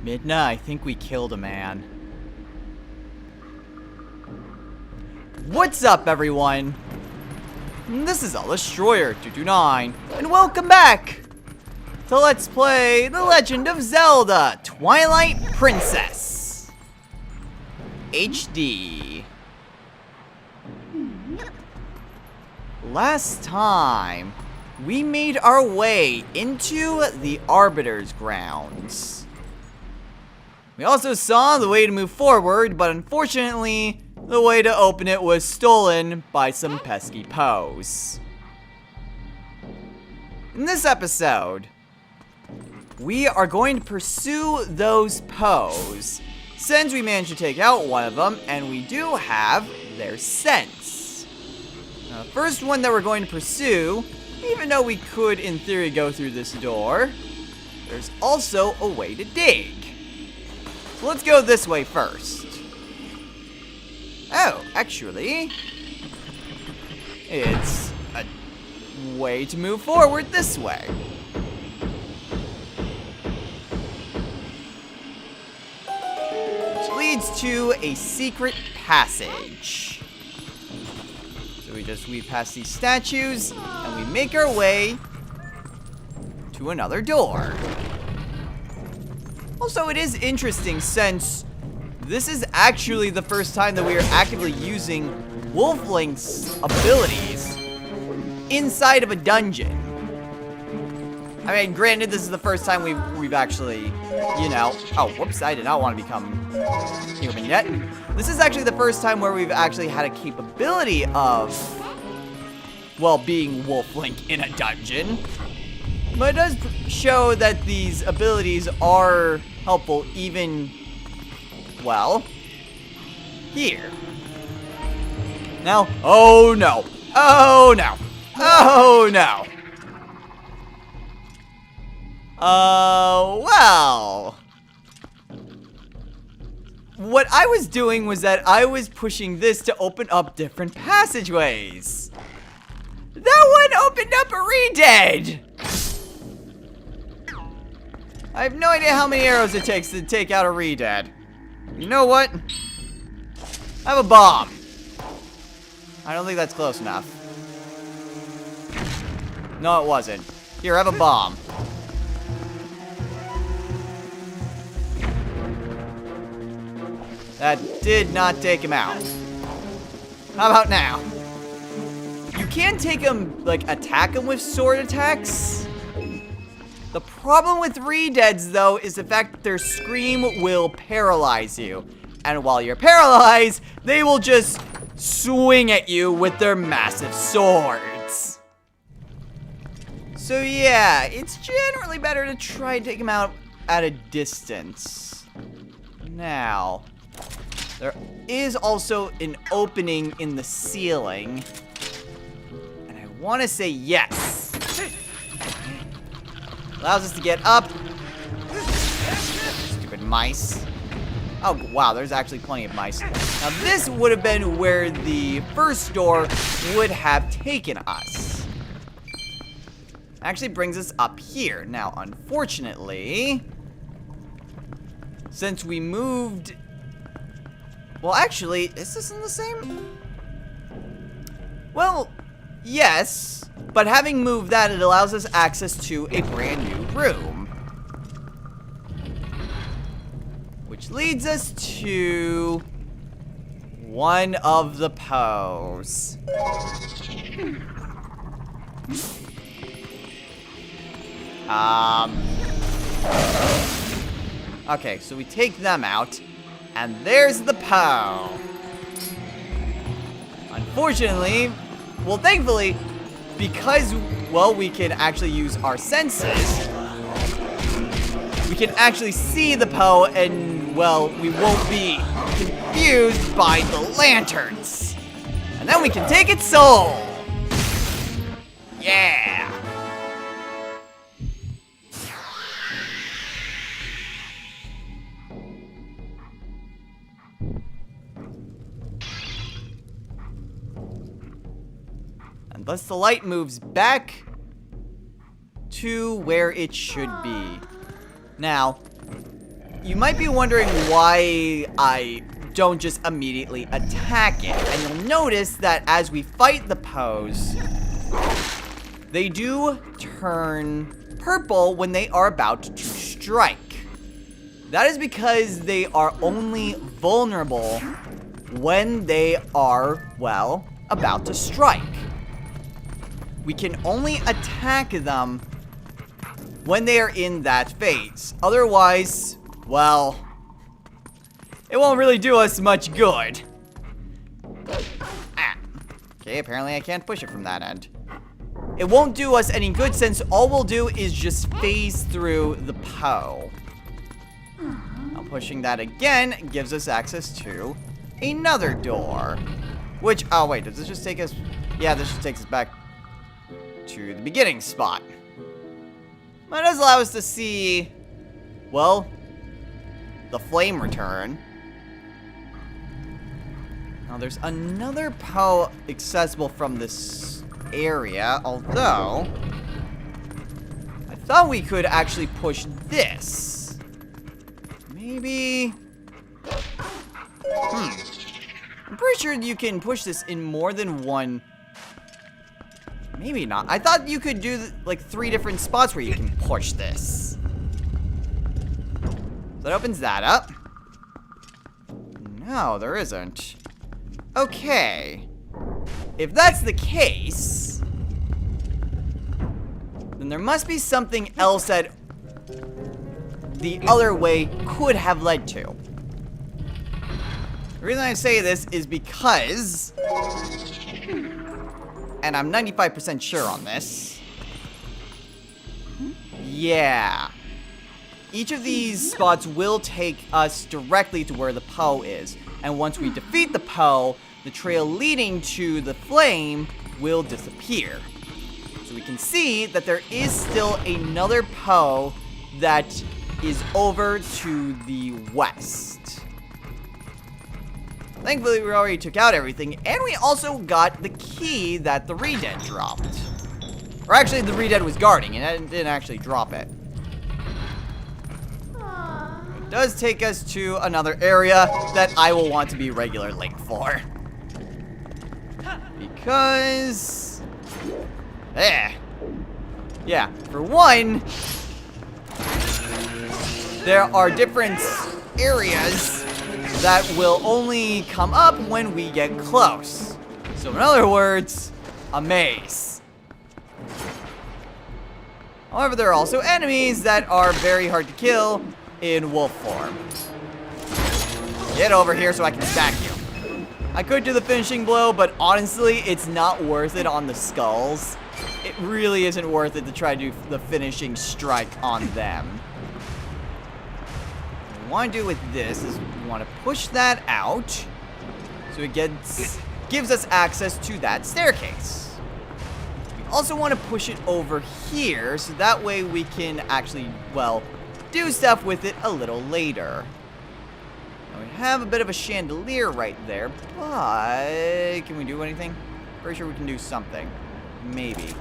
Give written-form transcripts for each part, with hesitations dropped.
Midna, I think we killed a man. What's up, everyone? This is Destroyer229, and welcome back to Let's Play The Legend of Zelda, Twilight Princess HD. Last time, we made our way into the Arbiter's grounds. We also saw the way to move forward, but unfortunately, the way to open it was stolen by some pesky Poes. In this episode, we are going to pursue those Poes, since we managed to take out one of them, and we do have their scents. Now, the first one that we're going to pursue, even though we could, in theory, go through this door, there's also a way to dig. So let's go this way first. Oh, actually, it's a way to move forward this way. Which leads to a secret passage. So we just weave past these statues, and we make our way to another door. Also, it is interesting since this is actually the first time that we are actively using Wolflink's abilities inside of a dungeon. I mean, granted, this is the first time we've actually, you know... Oh, whoops, I did not want to become human yet. This is actually the first time where we've actually had a capability of, well, being Wolflink in a dungeon. But it does show that these abilities are helpful even, well, here. Now, oh no, oh no, oh no. Well. What I was doing was that I was pushing this to open up different passageways. That one opened up a Undead. I have no idea how many arrows it takes to take out a Undead. You know what? I have a bomb. I don't think that's close enough. No, it wasn't. Here, have a bomb. That did not take him out. How about now? You can take him, like, attack him with sword attacks. The problem with Undeads, though, is the fact that their scream will paralyze you. And while you're paralyzed, they will just swing at you with their massive swords. So yeah, it's generally better to try and take them out at a distance. Now, there is also an opening in the ceiling. And I want to say yes. Allows us to get up. Stupid mice. Oh, wow, there's actually plenty of mice. Now, this would have been where the first door would have taken us. Actually brings us up here. Now, unfortunately, since we moved... Well, actually, is this in the same? Well, yes. But having moved that, it allows us access to a brand new room. Which leads us to one of the Poes. Okay, so we take them out, and there's the Poe. Unfortunately, well, thankfully, because, well, we can actually use our senses, we can actually see the Poe, and, well, we won't be confused by the lanterns. And then we can take its soul. Yeah. And thus the light moves back to where it should be. Now, you might be wondering why I don't just immediately attack it. And you'll notice that as we fight the Poes, they do turn purple when they are about to strike. That is because they are only vulnerable when they are, well, about to strike. We can only attack them when they are in that phase. Otherwise, well, it won't really do us much good. Okay, apparently I can't push it from that end. It won't do us any good since all we'll do is just phase through the Poe. Now pushing that again gives us access to another door. Which, oh wait, does this just take us? Yeah, this just takes us back to the beginning spot. But it does allow us to see, well, the flame return. Now there's another Poe accessible from this area, although I thought we could actually push this. Maybe. I'm pretty sure you can push this in more than one. Maybe not. I thought you could do like 3 different spots where you can push this. So that opens that up. No, there isn't. Okay. If that's the case, then there must be something else that the other way could have led to. The reason I say this is because, and I'm 95% sure on this, yeah, each of these spots will take us directly to where the Poe is. And once we defeat the Poe, the trail leading to the flame will disappear. So we can see that there is still another Poe that is over to the west. Thankfully, we already took out everything, and we also got the key that the Undead dropped. Or actually, the Undead was guarding, and it didn't actually drop it. It does take us to another area that I will want to be regular Link for. Because, yeah, for one, there are different areas that will only come up when we get close. So in other words, a maze. However, there are also enemies that are very hard to kill in wolf form. Get over here so I can stack you. I could do the finishing blow, but honestly, it's not worth it on the skulls. It really isn't worth it to try to do the finishing strike on them. What we want to do with this is we want to push that out so it gives us access to that staircase. We also want to push it over here so that way we can actually, well, do stuff with it a little later. Now we have a bit of a chandelier right there, but can we do anything? Pretty sure we can do something. Maybe.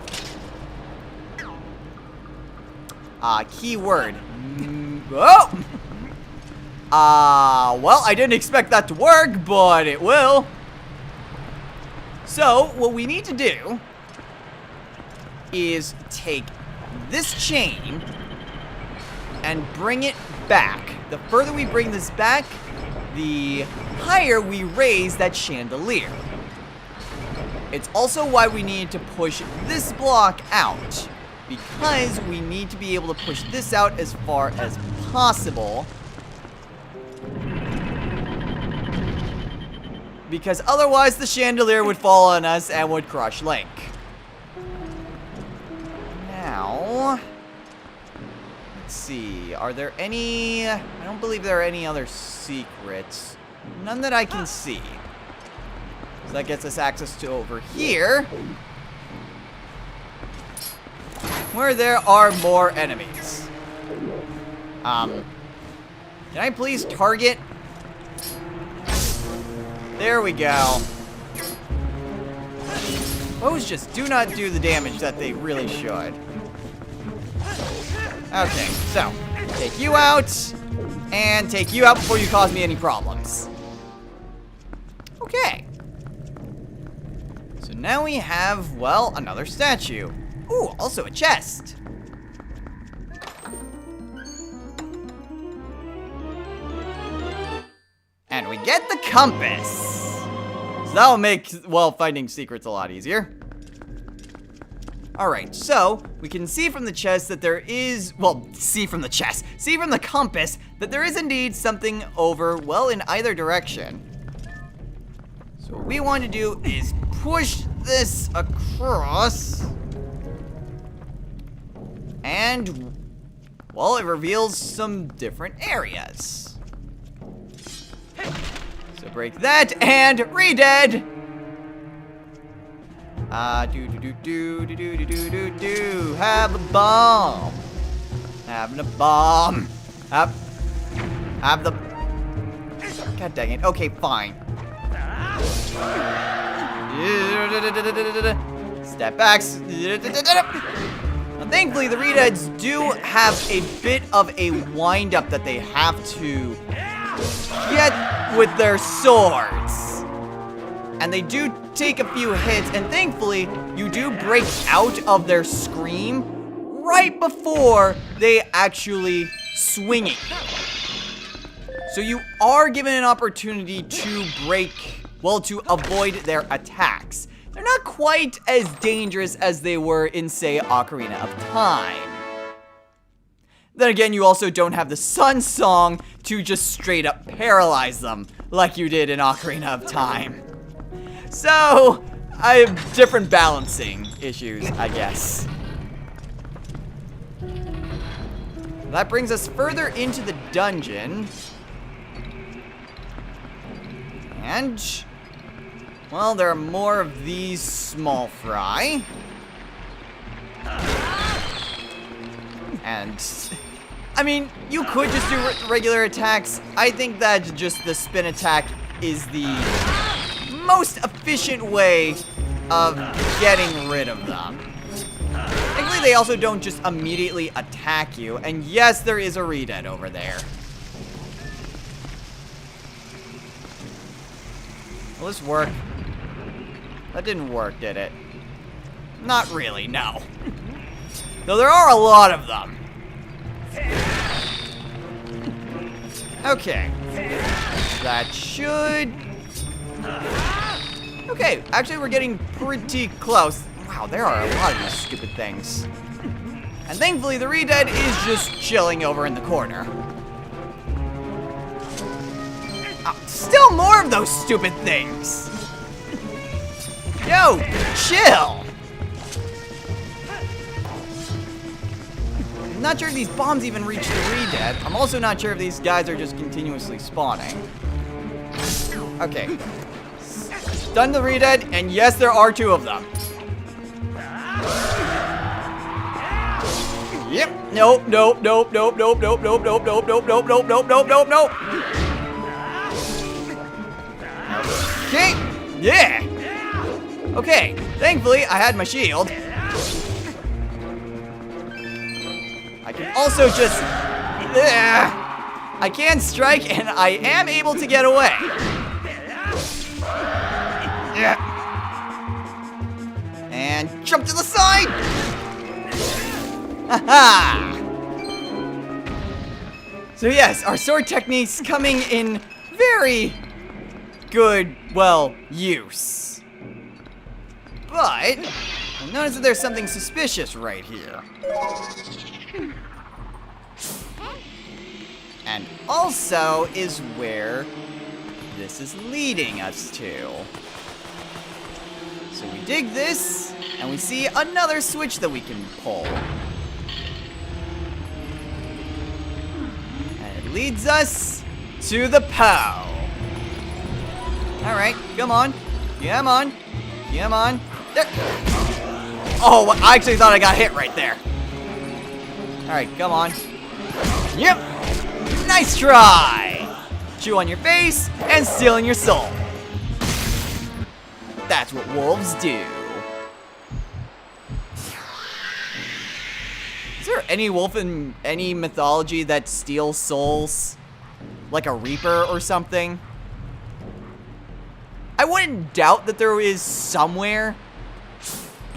Keyword. Oh! Well, I didn't expect that to work, but it will. So, what we need to do is take this chain and bring it back. The further we bring this back, the higher we raise that chandelier. It's also why we need to push this block out, because we need to be able to push this out as far as possible, because otherwise the chandelier would fall on us and would crush Link. Now, let's see, are there any, I don't believe there are any other secrets. None that I can see. So that gets us access to over here, where there are more enemies. Can I please target? There we go. Those just do not do the damage that they really should. Okay, so take you out. And take you out before you cause me any problems. Okay. So now we have, well, another statue. Ooh, also a chest. And we get the compass. So that'll make, well, finding secrets a lot easier. Alright, so we can see from the chest that there is, well, see from the compass that there is indeed something over, well, in either direction. So what we want to do is push this across. And, well, it reveals some different areas. So break that and re-dead. Have a bomb. Having a bomb. Have the. God dang it. Okay, fine. Step backs. Now, thankfully, the Redeads do have a bit of a wind-up that they have to get with their swords. And they do take a few hits, and thankfully, you do break out of their scream right before they actually swing it. So you are given an opportunity to break, well, to avoid their attacks. They're not quite as dangerous as they were in, say, Ocarina of Time. Then again, you also don't have the Sun Song to just straight up paralyze them like you did in Ocarina of Time. So, I have different balancing issues, I guess. That brings us further into the dungeon. And, well, there are more of these small fry. And, I mean, you could just do regular attacks. I think that just the spin attack is the most efficient way of getting rid of them. Thankfully, they also don't just immediately attack you. And yes, there is a Redead over there. Will this work? That didn't work, did it? Not really, no. Though there are a lot of them. Okay. That should... Okay, actually we're getting pretty close. Wow, there are a lot of these stupid things. And thankfully the Redead is just chilling over in the corner. Still more of those stupid things. Yo, chill. I'm not sure if these bombs even reach the Redead. I'm also not sure if these guys are just continuously spawning. Okay. Done the Redead, and yes, there are two of them. Yep. Nope, nope, nope, nope, nope, nope, nope, nope, nope, nope, nope, nope, nope, nope, nope, nope. Okay. Yeah. Okay. Thankfully, I had my shield. I can also just... I can strike, and I am able to get away. Yeah. And jump to the side. Haha. So yes, our sword techniques coming in very good, well, use. But I notice that there's something suspicious right here. And also is where this is leading us to. So we dig this, and we see another switch that we can pull. And it leads us to the POW. Alright, come on. Come on. Come on. There. Oh, I actually thought I got hit right there. Alright, come on. Yep. Nice try. Chew on your face and stealing your soul. That's what wolves do. Is there any wolf in any mythology that steals souls? like a Reaper or something. I wouldn't doubt that there is somewhere,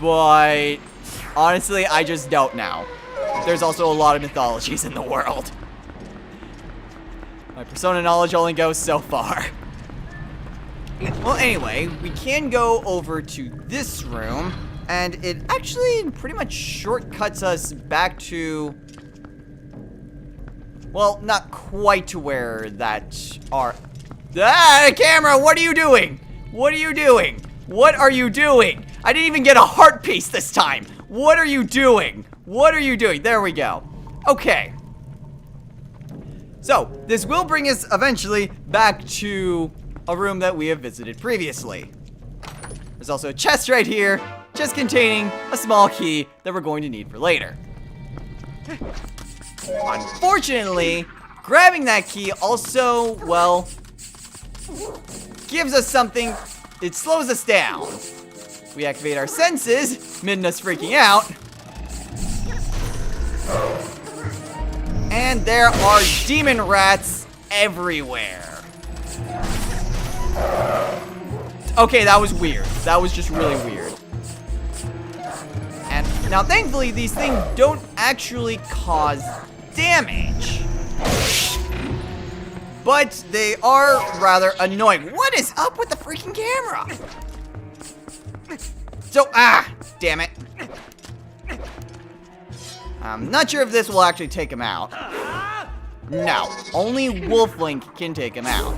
but honestly, I just don't know. There's also a lot of mythologies in the world. My Persona knowledge only goes so far. Well, anyway, we can go over to this room, and it actually pretty much shortcuts us back to... Well, not quite to where that are... Ah, camera, what are you doing? What are you doing? What are you doing? I didn't even get a heart piece this time. What are you doing? What are you doing? There we go. Okay. So, this will bring us eventually back to a room that we have visited previously. There's also a chest right here, just containing a small key that we're going to need for later. Unfortunately, grabbing that key also, well, gives us something. It slows us down. We activate our senses, Midna's freaking out. And there are demon rats everywhere. Okay, that was weird. That was just really weird. And now, thankfully, these things don't actually cause damage. But they are rather annoying. What is up with the freaking camera? So, damn it. I'm not sure if this will actually take him out. No, only Wolflink can take him out.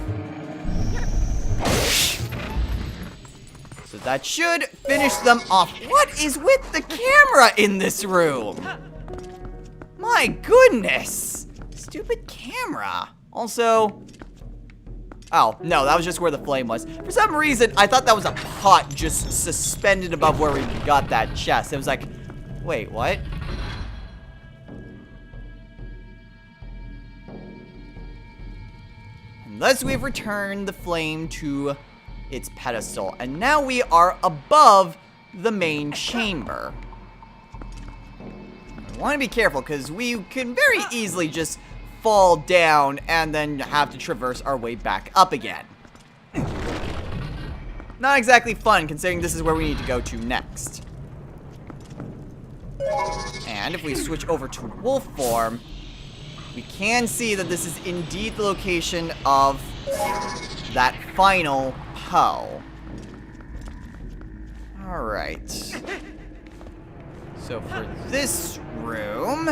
So that should finish them off. What is with the camera in this room? My goodness. Stupid camera. Also... Oh, no, that was just where the flame was. For some reason, I thought that was a pot just suspended above where we got that chest. It was like, wait, what? And thus we've returned the flame to its pedestal. And now we are above the main chamber. I want to be careful because we can very easily just fall down and then have to traverse our way back up again. Not exactly fun considering this is where we need to go to next. And if we switch over to wolf form, we can see that this is indeed the location of that final Poe. Alright. So for this room,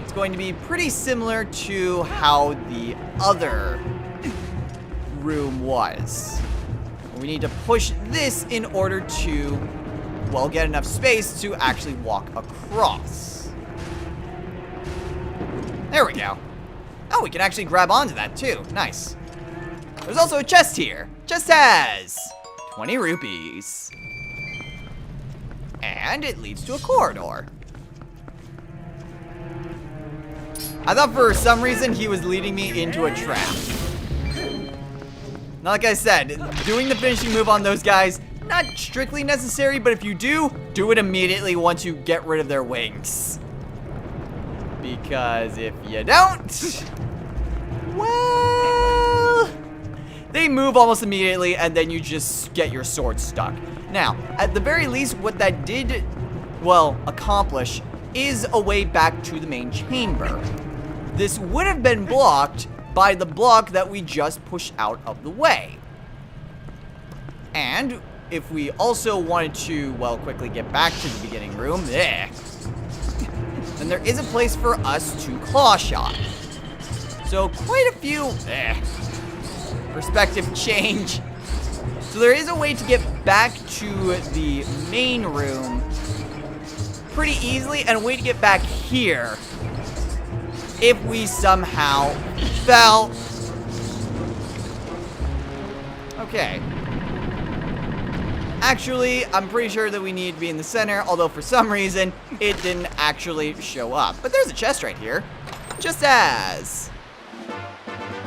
it's going to be pretty similar to how the other room was. We need to push this in order to, well, get enough space to actually walk across. There we go. Oh, we can actually grab onto that too. Nice. There's also a chest here. Chest has 20 rupees. And it leads to a corridor. I thought for some reason he was leading me into a trap. Now, like I said, doing the finishing move on those guys, not strictly necessary, but if you do it immediately once you get rid of their wings. Because if you don't, well, they move almost immediately and then you just get your sword stuck. Now, at the very least, what that did, well, accomplish is a way back to the main chamber. This would have been blocked by the block that we just pushed out of the way. And if we also wanted to, well, quickly get back to the beginning room, then there is a place for us to claw shot. So quite a few perspective change. So there is a way to get back to the main room pretty easily, and a way to get back here if we somehow fell. Okay. Actually, I'm pretty sure that we need to be in the center, although for some reason, it didn't actually show up. But there's a chest right here. Just as.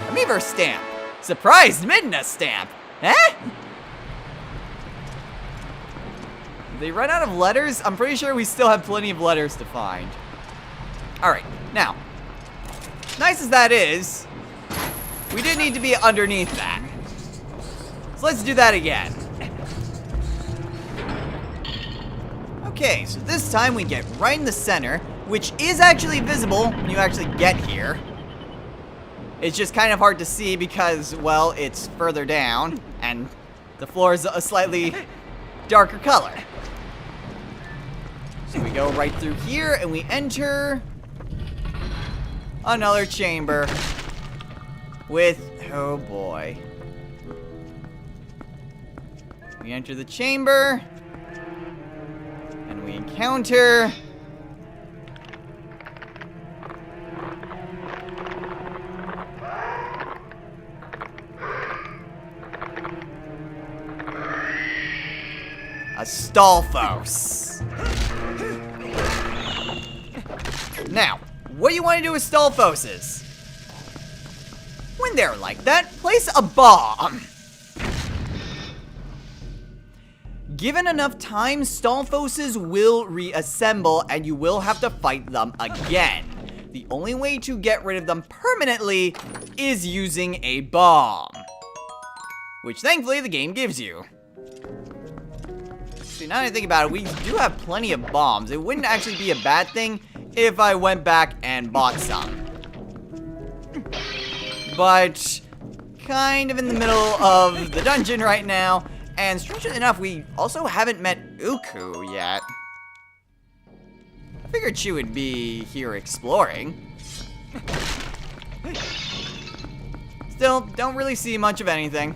Amiibo stamp. Surprised Midna stamp. Eh? Did they run out of letters? I'm pretty sure we still have plenty of letters to find. Alright, now. Nice as that is, we did need to be underneath that. So let's do that again. Okay, so this time we get right in the center, which is actually visible when you actually get here. It's just kind of hard to see because, well, it's further down, and the floor is a slightly darker color. So we go right through here, and we enter another chamber with, oh boy. We enter the chamber, and we encounter a Stalfos. Now, what do you want to do with Stalfoses? When they're like that, place a bomb. Given enough time, Stalfoses will reassemble and you will have to fight them again. The only way to get rid of them permanently is using a bomb, which thankfully the game gives you. See, now that I think about it, we do have plenty of bombs. It wouldn't actually be a bad thing if I went back and bought some. But kind of in the middle of the dungeon right now. And strangely enough, we also haven't met Uku yet. I figured she would be here exploring. Still, don't really see much of anything.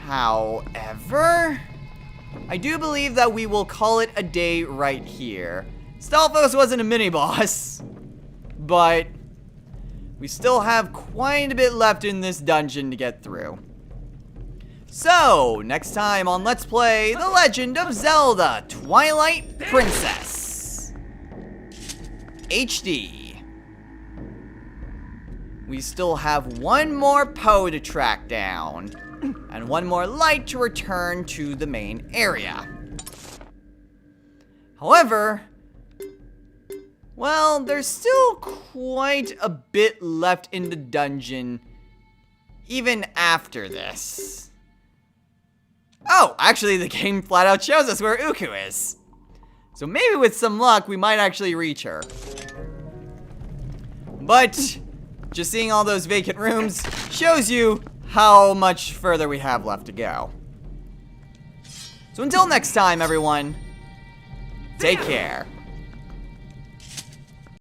However, I do believe that we will call it a day right here. Stalfos wasn't a mini-boss, but we still have quite a bit left in this dungeon to get through. So, next time on Let's Play The Legend of Zelda Twilight Princess HD. We still have one more Poe to track down, and one more light to return to the main area. However, well, there's still quite a bit left in the dungeon, even after this. Oh, actually the game flat out shows us where Uku is. So maybe with some luck, we might actually reach her. But just seeing all those vacant rooms shows you how much further we have left to go. So until next time, everyone, take care.